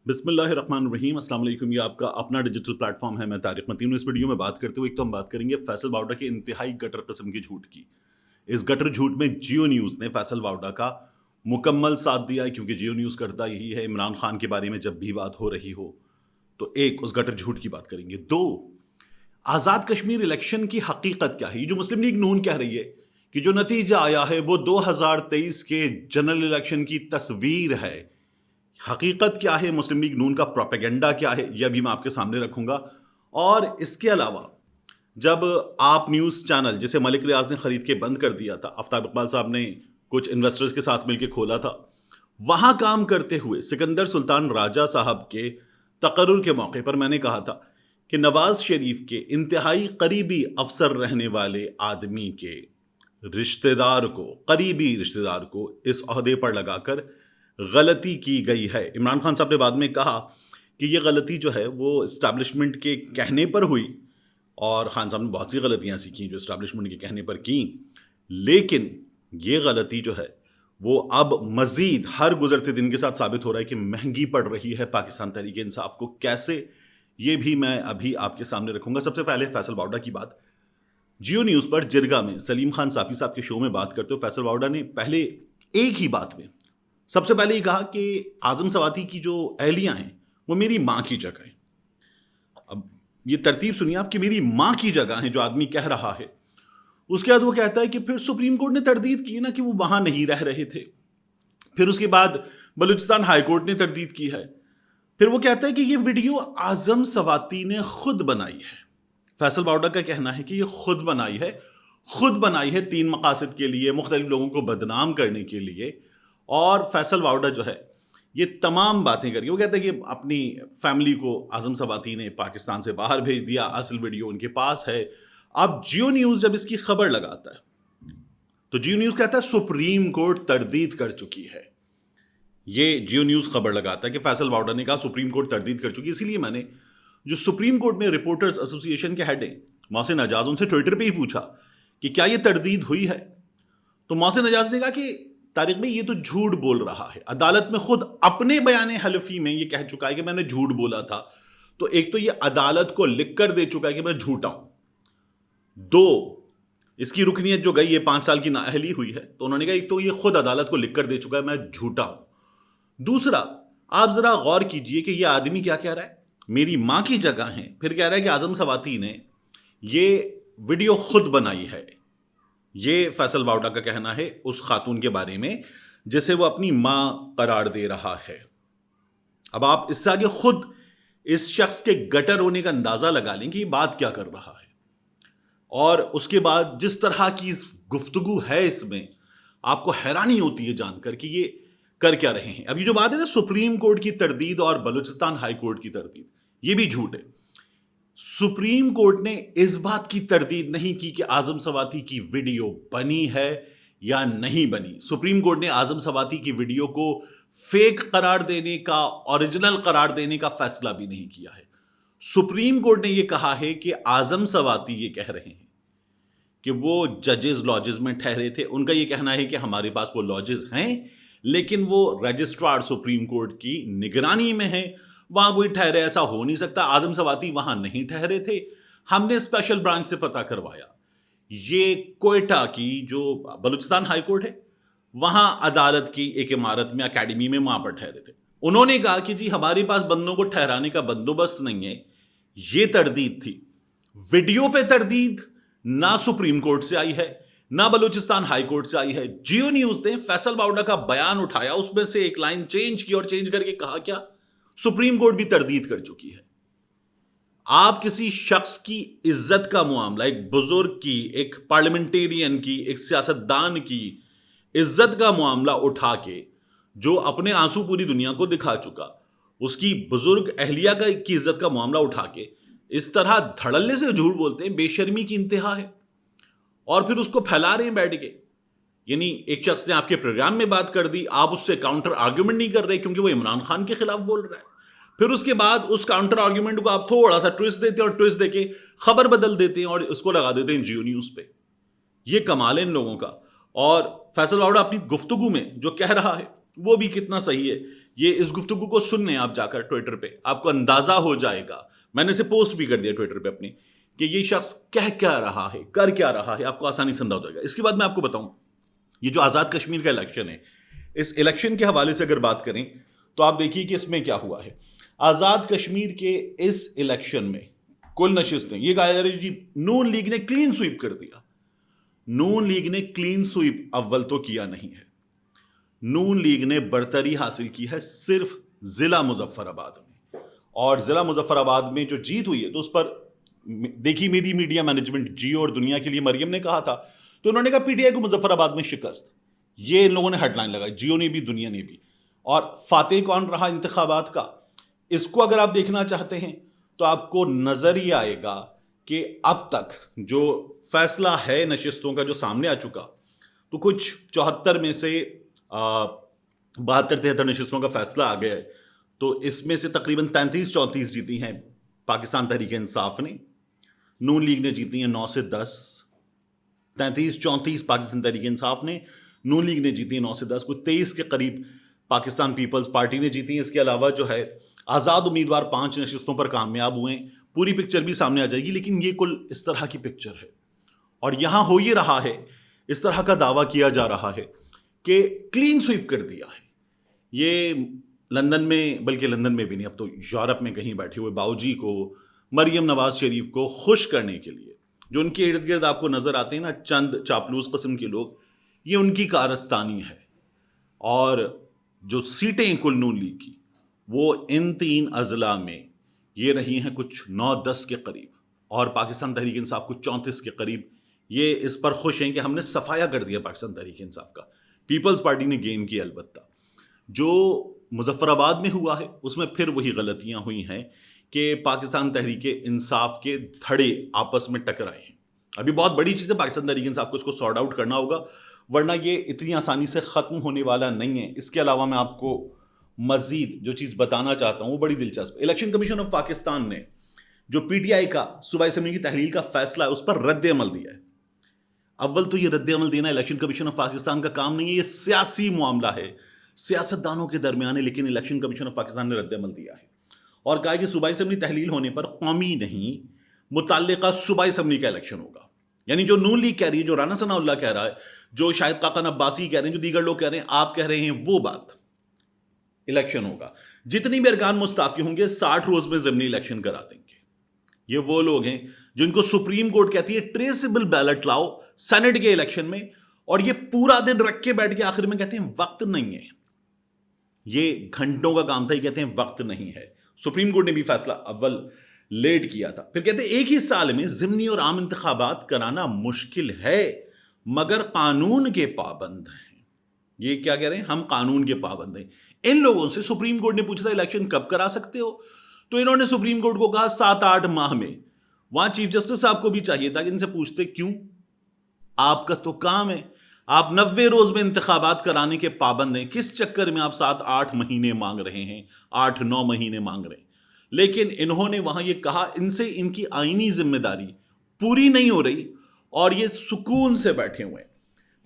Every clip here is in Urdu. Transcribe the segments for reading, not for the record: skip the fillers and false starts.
بسم اللہ الرحمن الرحیم. السلام علیکم. یہ آپ کا اپنا ڈیجیٹل پلیٹ فارم ہے. میں طارق متین ہوں. اس ویڈیو میں بات کرتے ہوئے ایک تو ہم بات کریں گے فیصل واوڈا کے انتہائی گٹر قسم کے جھوٹ کی. اس گٹر جھوٹ میں جیو نیوز نے فیصل واوڈا کا مکمل ساتھ دیا ہے، کیونکہ جیو نیوز کرتا یہی ہے عمران خان کے بارے میں جب بھی بات ہو رہی ہو تو ایک اس گٹر جھوٹ کی بات کریں گے. دو، آزاد کشمیر الیکشن کی حقیقت کیا ہے. یہ جو مسلم لیگ نون کہہ رہی ہے کہ جو نتیجہ آیا ہے وہ 2023 کے جنرل الیکشن کی تصویر ہے، حقیقت کیا ہے، مسلم لیگ نون کا پروپیگنڈا کیا ہے، یہ بھی میں آپ کے سامنے رکھوں گا. اور اس کے علاوہ جب آپ نیوز چینل جسے ملک ریاض نے خرید کے بند کر دیا تھا، آفتاب اقبال صاحب نے کچھ انویسٹرز کے ساتھ مل کے کھولا تھا، وہاں کام کرتے ہوئے سکندر سلطان راجہ صاحب کے تقرر کے موقع پر میں نے کہا تھا کہ نواز شریف کے انتہائی قریبی افسر رہنے والے آدمی کے قریبی رشتہ دار کو اس عہدے پر لگا کر غلطی کی گئی ہے. عمران خان صاحب نے بعد میں کہا کہ یہ غلطی جو ہے وہ اسٹیبلشمنٹ کے کہنے پر ہوئی، اور خان صاحب نے بہت سی غلطیاں سیکھیں جو اسٹیبلشمنٹ کے کہنے پر کیں، لیکن یہ غلطی جو ہے وہ اب مزید ہر گزرتے دن کے ساتھ ثابت ہو رہا ہے کہ مہنگی پڑ رہی ہے پاکستان تحریک انصاف کو. کیسے، یہ بھی میں ابھی آپ کے سامنے رکھوں گا. سب سے پہلے فیصل واوڈا کی بات. جیو نیوز پر جرگا میں سلیم خان صافی صاحب کے شو میں بات کرتے ہوئے فیصل واوڈا نے پہلے ایک ہی بات میں سب سے پہلے یہ کہا کہ اعظم سواتی کی جو اہلیہ ہیں وہ میری ماں کی جگہ ہیں. اب یہ ترتیب سنیے آپ کہ میری ماں کی جگہ ہیں جو آدمی کہہ رہا ہے. اس کے بعد وہ کہتا ہے کہ پھر سپریم کورٹ نے تردید کی نا کہ وہ وہاں نہیں رہ رہے تھے. پھر اس کے بعد بلوچستان ہائی کورٹ نے تردید کی ہے. پھر وہ کہتا ہے کہ یہ ویڈیو اعظم سواتی نے خود بنائی ہے. فیصل واوڈا کا کہنا ہے کہ یہ خود بنائی ہے 3 مقاصد کے لیے، مختلف لوگوں کو بدنام کرنے کے لیے. اور فیصل واوڈا جو ہے یہ تمام باتیں کر کے وہ کہتا ہے کہ اپنی فیملی کو اعظم سواتی نے پاکستان سے باہر بھیج دیا، اصل ویڈیو ان کے پاس ہے. اب جیو نیوز جب اس کی خبر لگاتا ہے تو جیو نیوز کہتا ہے سپریم کورٹ تردید کر چکی ہے. یہ جیو نیوز خبر لگاتا ہے کہ فیصل واوڈا نے کہا سپریم کورٹ تردید کر چکی. اسی لیے میں نے جو سپریم کورٹ میں رپورٹرز ایسوسی ایشن کے ہیڈ ہیں محسن اعجاز، ان سے ٹویٹر پہ ہی پوچھا کہ کیا یہ تردید ہوئی ہے. تو محسن اعجاز نے کہا کہ طارق بھائی یہ تو جھوٹ بول رہا ہے. عدالت میں خود اپنے بیان حلفی میں یہ کہہ چکا ہے کہ میں نے جھوٹ بولا تھا. تو ایک تو یہ عدالت کو لکھ کر دے چکا ہے کہ میں جھوٹا ہوں. 2، اس کی رکنیت جو گئی یہ 5 سال کی نااہلی ہوئی ہے، تو انہوں نے کہا ایک تو یہ خود عدالت کو لکھ کر دے چکا ہے میں جھوٹا ہوں. دوسرا، آپ ذرا غور کیجئے کہ یہ آدمی کیا کہہ رہا ہے، میری ماں کی جگہ ہیں، پھر کہہ رہا ہے کہ اعظم سواتی نے یہ ویڈیو خود بنائی ہے. یہ فیصل واوڈا کا کہنا ہے اس خاتون کے بارے میں جسے وہ اپنی ماں قرار دے رہا ہے. اب آپ اس سے آگے خود اس شخص کے گٹر ہونے کا اندازہ لگا لیں کہ یہ بات کیا کر رہا ہے. اور اس کے بعد جس طرح کی گفتگو ہے اس میں، آپ کو حیرانی ہوتی ہے جان کر کہ یہ کر کیا رہے ہیں. اب یہ جو بات ہے نا سپریم کورٹ کی تردید اور بلوچستان ہائی کورٹ کی تردید، یہ بھی جھوٹ ہے. سپریم کورٹ نے اس بات کی تردید نہیں کی کہ اعظم سواتی کی ویڈیو بنی ہے یا نہیں بنی. سپریم کورٹ نے اعظم سواتی کی ویڈیو کو فیک قرار دینے کا، اوریجنل قرار دینے کا فیصلہ بھی نہیں کیا ہے. سپریم کورٹ نے یہ کہا ہے کہ اعظم سواتی یہ کہہ رہے ہیں کہ وہ ججز لاجز میں ٹھہرے تھے. ان کا یہ کہنا ہے کہ ہمارے پاس وہ لاجز ہیں لیکن وہ رجسٹرار سپریم کورٹ کی نگرانی میں ہیں، وہاں کوئی ٹھہرے ایسا ہو نہیں سکتا. اعظم سواتی وہاں نہیں ٹھہرے تھے، ہم نے اسپیشل برانچ سے پتہ کروایا. یہ کوئٹہ کی جو بلوچستان ہائی کورٹ ہے وہاں عدالت کی ایک عمارت میں اکیڈمی میں وہاں پر ٹھہرے تھے. انہوں نے کہا کہ جی ہمارے پاس بندوں کو ٹھہرانے کا بندوبست نہیں ہے. یہ تردید تھی. ویڈیو پہ تردید نہ سپریم کورٹ سے آئی ہے نہ بلوچستان ہائی کورٹ سے آئی ہے. جیو نیوز نے فیصل واوڈا کا بیان اٹھایا، اس میں سے ایک لائن چینج کی اور چینج کر کے کہا کیا سپریم کورٹ بھی تردید کر چکی ہے. آپ کسی شخص کی عزت کا معاملہ، ایک بزرگ کی، ایک پارلیمنٹیرین کی، ایک سیاستدان کی عزت کا معاملہ اٹھا کے جو اپنے آنسو پوری دنیا کو دکھا چکا، اس کی بزرگ اہلیہ کی عزت کا معاملہ اٹھا کے اس طرح دھڑلے سے جھوٹ بولتے ہیں، بے شرمی کی انتہا ہے. اور پھر اس کو پھیلا رہے ہیں بیٹھ کے. یعنی ایک شخص نے آپ کے پروگرام میں بات کر دی، آپ اس سے کاؤنٹر آرگیومنٹ نہیں کر رہے کیونکہ وہ عمران خان کے خلاف بول رہا ہے. پھر اس کے بعد اس کاؤنٹر آرگیومنٹ کو آپ تھوڑا سا ٹویسٹ دیتے ہیں اور ٹویسٹ دے کے خبر بدل دیتے ہیں اور اس کو لگا دیتے ہیں جیو نیوز پہ. یہ کمال ہے ان لوگوں کا. اور فیصل واوڈا اپنی گفتگو میں جو کہہ رہا ہے وہ بھی کتنا صحیح ہے. یہ اس گفتگو کو سن لیں آپ جا کر ٹویٹر پہ, آپ کو اندازہ ہو جائے گا. میں نے اسے پوسٹ بھی کر دیا ٹویٹر پہ اپنی, کہ یہ شخص کہہ کیا رہا ہے, کر کیا رہا ہے, آپ کو آسانی سے اندازہ ہو جائے گا. اس کے بعد میں آپ کو بتاؤں, یہ جو آزاد کشمیر کا الیکشن ہے, اس الیکشن کے حوالے سے اگر بات کریں تو آپ دیکھیے کہ اس میں کیا ہوا ہے. آزاد کشمیر کے اس الیکشن میں کل نشستیں, یہ کہا جا رہا ہے جی نون لیگ نے کلین سویپ کر دیا. نون لیگ نے کلین سویپ اول تو کیا نہیں ہے. نون لیگ نے برتری حاصل کی ہے صرف ضلع مظفر آباد میں, اور ضلع مظفر آباد میں جو جیت ہوئی ہے تو اس پر دیکھی میری میڈیا مینجمنٹ جیو اور دنیا کے لیے مریم نے کہا تھا, تو انہوں نے کہا پی ٹی آئی کو مظفر آباد میں شکست. یہ ان لوگوں نے ہیڈ لائن لگائی, جیو نے بھی دنیا نے بھی. اور فاتح کون رہا انتخابات کا, اس کو اگر آپ دیکھنا چاہتے ہیں تو آپ کو نظر ہی آئے گا کہ اب تک جو فیصلہ ہے نشستوں کا جو سامنے آ چکا, تو کچھ 74 میں سے 72-73 نشستوں کا فیصلہ آ گیا ہے. تو اس میں سے تقریباً 33-34 جیتی ہیں پاکستان تحریک انصاف نے, نون لیگ نے جیتی ہیں 9 سے 10. 33-34 پاکستان تحریک انصاف نے, نون لیگ نے جیتی ہیں 9 سے 10. کچھ 23 کے قریب پاکستان پیپلز پارٹی نے جیتی ہیں. اس کے علاوہ جو ہے آزاد امیدوار 5 نشستوں پر کامیاب ہوئے ہیں. پوری پکچر بھی سامنے آ جائے گی, لیکن یہ کل اس طرح کی پکچر ہے. اور یہاں ہو یہ رہا ہے, اس طرح کا دعویٰ کیا جا رہا ہے کہ کلین سویپ کر دیا ہے. یہ لندن میں, بلکہ لندن میں بھی نہیں, اب تو یورپ میں کہیں بیٹھے ہوئے باؤجی کو, مریم نواز شریف کو خوش کرنے کے لیے جو ان کے ارد گرد آپ کو نظر آتے ہیں نا, چند چاپلوس قسم کے لوگ, یہ ان کی کارستانی ہے. اور جو سیٹیں کل نون لیگ کی, وہ ان 3 اضلاع میں یہ رہی ہیں کچھ 9-10 کے قریب, اور پاکستان تحریک انصاف کچھ 34 کے قریب. یہ اس پر خوش ہیں کہ ہم نے صفایا کر دیا پاکستان تحریک انصاف کا. پیپلز پارٹی نے گیم کی, البتہ جو مظفر آباد میں ہوا ہے اس میں پھر وہی غلطیاں ہوئی ہیں کہ پاکستان تحریک انصاف کے دھڑے آپس میں ٹکرائے ہیں. ابھی بہت بڑی چیز ہے پاکستان تحریک انصاف کو اس کو سارٹ آؤٹ کرنا ہوگا, ورنہ یہ اتنی آسانی سے ختم ہونے والا نہیں ہے. اس کے علاوہ میں آپ کو مزید جو چیز بتانا چاہتا ہوں وہ بڑی دلچسپ. الیکشن کمیشن آف پاکستان نے جو پی ٹی آئی کا صوبائی اسمبلی کی تحلیل کا فیصلہ ہے اس پر رد عمل دیا ہے. اول تو یہ رد عمل دینا الیکشن کمیشن آف پاکستان کا کام نہیں ہے, یہ سیاسی معاملہ ہے, سیاست دانوں کے درمیان ہے. لیکن الیکشن کمیشن آف پاکستان نے رد عمل دیا ہے اور کہا کہ صوبائی اسمبلی تحلیل ہونے پر قومی نہیں متعلقہ صوبائی اسمبلی کا الیکشن ہوگا. یعنی جو نون لیگ کہہ رہی ہے, جو رانا ثناء اللہ کہہ رہا ہے, جو شاہد خاقان عباسی کہہ رہے ہیں, جو دیگر لوگ کہہ رہے ہیں, آپ کہہ رہے ہیں, وہ بات الیکشن ہوگا. جتنی بھی ارکان مستعفی ہوں گے 60 روز میں ضمنی الیکشن کرا دیں گے. یہ وہ لوگ ہیں جن کو سپریم کورٹ کہتی ہے ٹریسیبل بیلٹ لاؤ سینٹ کے الیکشن میں, اور یہ پورا دن رکھ کے بیٹھ کے آخر میں کہتے ہیں وقت نہیں ہے. یہ گھنٹوں کا کام تھا, یہ کہتے ہیں وقت نہیں ہے. سپریم کورٹ نے بھی فیصلہ اول لیٹ کیا تھا. پھر کہتے ہیں ایک ہی سال میں ضمنی اور عام انتخابات کرانا مشکل ہے مگر قانون کے پابند ہیں. یہ کیا کہہ رہے ہیں, ہم قانون کے پابند ہیں. ان لوگوں سے سپریم کورٹ نے پوچھا تھا الیکشن کب کرا سکتے ہو, تو انہوں نے سپریم کورٹ کو کہا 7-8 ماہ میں. وہاں چیف جسٹس صاحب کو بھی چاہیے تھا کہ ان سے پوچھتے کیوں, آپ کا تو کام ہے, آپ 90 روز میں انتخابات کرانے کے پابند ہیں, کس چکر میں آپ 7-8 مہینے مانگ رہے ہیں, 8-9 مہینے مانگ رہے ہیں. لیکن انہوں نے وہاں یہ کہا ان سے ان کی آئینی ذمہ داری پوری نہیں ہو رہی اور یہ سکون سے بیٹھے ہوئے ہیں.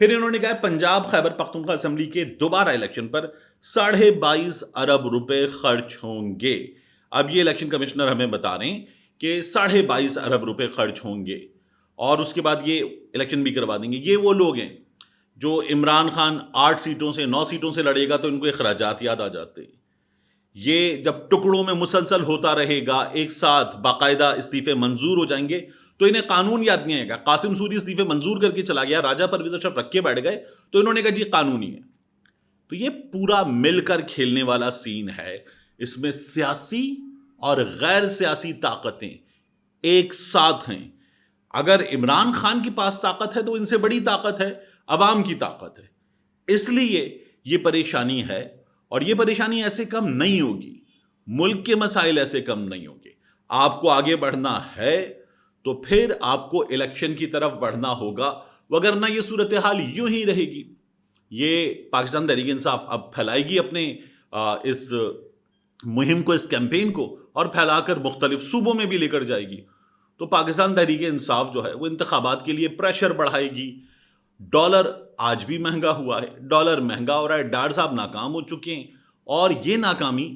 پھر انہوں نے کہا پنجاب خیبر پختونخوا اسمبلی کے دوبارہ الیکشن پر 22.5 ارب روپے خرچ ہوں گے. اب یہ الیکشن کمشنر ہمیں بتا رہے ہیں کہ 22.5 ارب روپے خرچ ہوں گے, اور اس کے بعد یہ الیکشن بھی کروا دیں گے. یہ وہ لوگ ہیں جو عمران خان 8 سیٹوں سے 9 سیٹوں سے لڑے گا تو ان کو اخراجات یاد آ جاتے ہیں. یہ جب ٹکڑوں میں مسلسل ہوتا رہے گا, ایک ساتھ باقاعدہ استعفے منظور ہو جائیں گے تو انہیں قانون یاد نہیں آئے گا. قاسم سوری استعفے منظور کر کے چلا گیا, راجہ پرویز اشرف رکھ کے بیٹھ گئے تو انہوں نے کہا جی قانونی ہے. تو یہ پورا مل کر کھیلنے والا سین ہے. اس میں سیاسی اور غیر سیاسی طاقتیں ایک ساتھ ہیں. اگر عمران خان کے پاس طاقت ہے تو ان سے بڑی طاقت ہے عوام کی طاقت ہے. اس لیے یہ پریشانی ہے, اور یہ پریشانی ایسے کم نہیں ہوگی, ملک کے مسائل ایسے کم نہیں ہوں گے. آپ کو آگے بڑھنا ہے تو پھر آپ کو الیکشن کی طرف بڑھنا ہوگا, وگرنہ یہ صورتحال یوں ہی رہے گی. یہ پاکستان تحریک انصاف اب پھیلائے گی اپنے اس مہم کو, اس کیمپین کو, اور پھیلا کر مختلف صوبوں میں بھی لے کر جائے گی. تو پاکستان تحریک انصاف جو ہے وہ انتخابات کے لیے پریشر بڑھائے گی, ڈالر آج بھی مہنگا ہوا ہے، ڈالر مہنگا ہو رہا ہے، ڈار صاحب ناکام ہو چکے ہیں، اور یہ ناکامی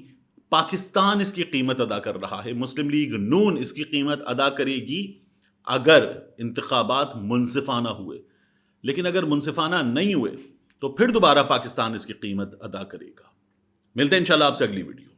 پاکستان اس کی قیمت ادا کر رہا ہے. مسلم لیگ نون اس کی قیمت ادا کرے گی اگر انتخابات منصفانہ ہوئے، لیکن اگر منصفانہ نہیں ہوئے تو پھر دوبارہ پاکستان اس کی قیمت ادا کرے گا. ملتے ہیں انشاءاللہ آپ سے اگلی ویڈیو.